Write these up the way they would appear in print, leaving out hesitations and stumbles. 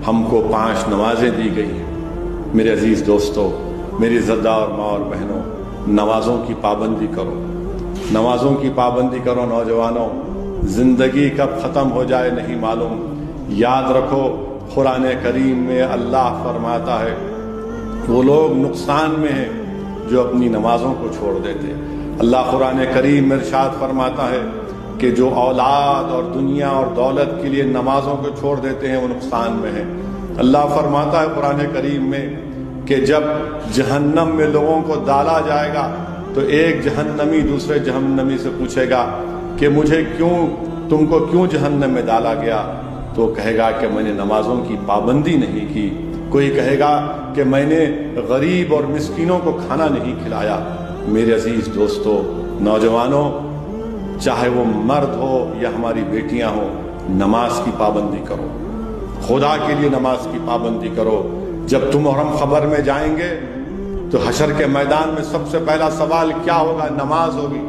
ہم کو 5 نمازیں دی گئی ہیں۔ میرے عزیز دوستو، میری زدار ماں اور بہنوں، نمازوں کی پابندی کرو، نمازوں کی پابندی کرو۔ نوجوانوں، زندگی کب ختم ہو جائے نہیں معلوم۔ یاد رکھو، قرآن کریم میں اللہ فرماتا ہے وہ لوگ نقصان میں ہیں جو اپنی نمازوں کو چھوڑ دیتے ہیں۔ اللہ قرآن کریم میں ارشاد فرماتا ہے کہ جو اولاد اور دنیا اور دولت کے لیے نمازوں کو چھوڑ دیتے ہیں وہ نقصان میں ہیں۔ اللہ فرماتا ہے قرآن کریم میں کہ جب جہنم میں لوگوں کو ڈالا جائے گا تو ایک جہنمی دوسرے جہنمی سے پوچھے گا کہ تم کو کیوں جہنم میں ڈالا گیا؟ تو کہے گا کہ میں نے نمازوں کی پابندی نہیں کی۔ کوئی کہے گا کہ میں نے غریب اور مسکینوں کو کھانا نہیں کھلایا۔ میرے عزیز دوستو، نوجوانوں، چاہے وہ مرد ہو یا ہماری بیٹیاں ہوں، نماز کی پابندی کرو، خدا کے لیے نماز کی پابندی کرو۔ جب تم اور ہم قبر میں جائیں گے تو حشر کے میدان میں سب سے پہلا سوال کیا ہوگا؟ نماز ہوگی،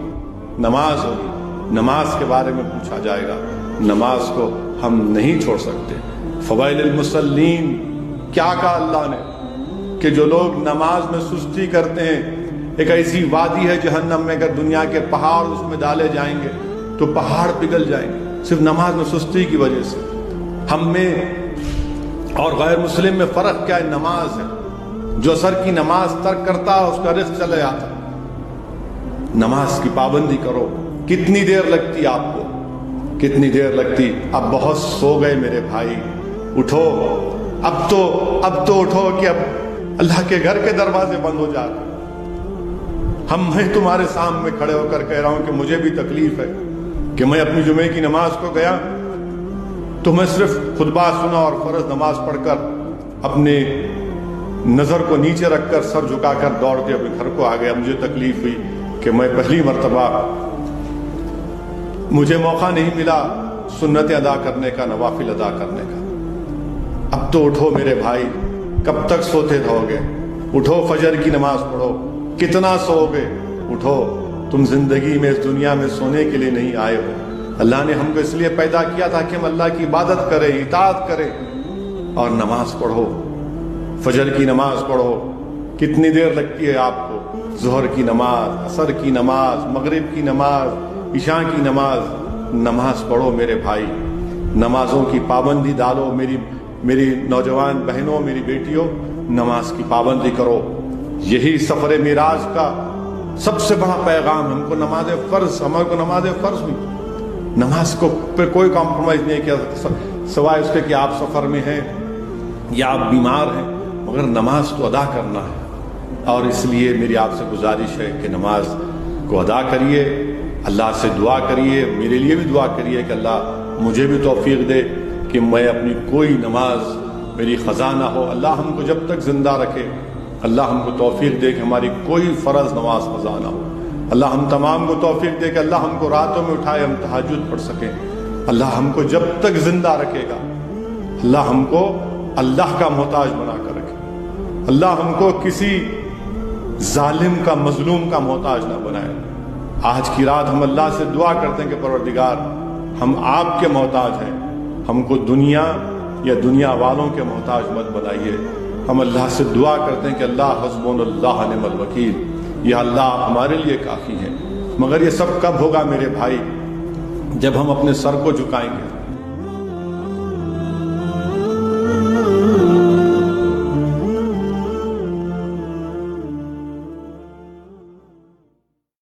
نماز ہوگی، نماز کے بارے میں پوچھا جائے گا۔ نماز کو ہم نہیں چھوڑ سکتے۔ فوائل المصلین، کیا کہا اللہ نے کہ جو لوگ نماز میں سستی کرتے ہیں، ایک ایسی وادی ہے جہنم میں، اگر دنیا کے پہاڑ اس میں ڈالے جائیں گے تو پہاڑ پگھل جائیں گے، صرف نماز میں سستی کی وجہ سے۔ ہم میں اور غیر مسلم میں فرق کیا ہے؟ نماز ہے۔ جو اثر کی نماز ترک کرتا ہے اس کا رزق چلے جاتا ہے۔ نماز کی پابندی کرو۔ کتنی دیر لگتی آپ کو؟ کتنی دیر لگتی؟ اب بہت سو گئے میرے بھائی، اٹھو، اب تو اٹھو کہ اب اللہ کے گھر کے دروازے بند ہو جاتے۔ میں تمہارے سامنے کھڑے ہو کر کہہ رہا ہوں کہ مجھے بھی تکلیف ہے کہ میں اپنی جمعے کی نماز کو گیا تو میں صرف خطبہ سنا اور فرض نماز پڑھ کر اپنے نظر کو نیچے رکھ کر سر جھکا کر دوڑ کے اپنے گھر کو آ گیا۔ مجھے تکلیف ہوئی کہ میں پہلی مرتبہ مجھے موقع نہیں ملا سنت ادا کرنے کا، نوافل ادا کرنے کا۔ اب تو اٹھو میرے بھائی، کب تک سوتے رہو گے؟ اٹھو، فجر کی نماز پڑھو۔ کتنا سو گے؟ اٹھو، تم زندگی میں اس دنیا میں سونے کے لیے نہیں آئے ہو۔ اللہ نے ہم کو اس لیے پیدا کیا تھا کہ ہم اللہ کی عبادت کریں، اطاعت کریں اور نماز پڑھو، فجر کی نماز پڑھو۔ کتنی دیر لگتی ہے آپ کو؟ ظہر کی نماز، عصر کی نماز، مغرب کی نماز، عشاء کی نماز۔ نماز پڑھو میرے بھائی، نمازوں کی پابندی ڈالو۔ میری نوجوان بہنوں، میری بیٹیوں، نماز کی پابندی کرو۔ یہی سفر معراج کا سب سے بڑا پیغام، ہم کو نماز فرض، ہمارے کو نماز فرض ہوئی، نماز کو پہ کوئی کمپرومائز نہیں کیا سوائے اس کے کہ آپ سفر میں ہیں یا آپ بیمار ہیں، مگر نماز تو ادا کرنا ہے۔ اور اس لیے میری آپ سے گزارش ہے کہ نماز کو ادا کریے، اللہ سے دعا کریے، میرے لیے بھی دعا کریے کہ اللہ مجھے بھی توفیق دے کہ میں اپنی کوئی نماز میری خزا نہ ہو۔ اللہ ہم کو جب تک زندہ رکھے، اللہ ہم کو توفیق دے کہ ہماری کوئی فرض نماز قضا نہ ہو۔ اللہ ہم تمام کو توفیق دے کہ اللہ ہم کو راتوں میں اٹھائے، ہم تہجد پڑھ سکیں۔ اللہ ہم کو جب تک زندہ رکھے گا، اللہ ہم کو اللہ کا محتاج بنا کر رکھے۔ اللہ ہم کو کسی ظالم کا، مظلوم کا محتاج نہ بنائے۔ آج کی رات ہم اللہ سے دعا کرتے ہیں کہ پروردگار، ہم آپ کے محتاج ہیں، ہم کو دنیا یا دنیا والوں کے محتاج مت بنائیے۔ ہم اللہ سے دعا کرتے ہیں کہ اللہ حسبنا اللہ نعم الوکیل، یا اللہ آپ ہمارے لیے کافی ہیں۔ مگر یہ سب کب ہوگا میرے بھائی؟ جب ہم اپنے سر کو جھکائیں گے،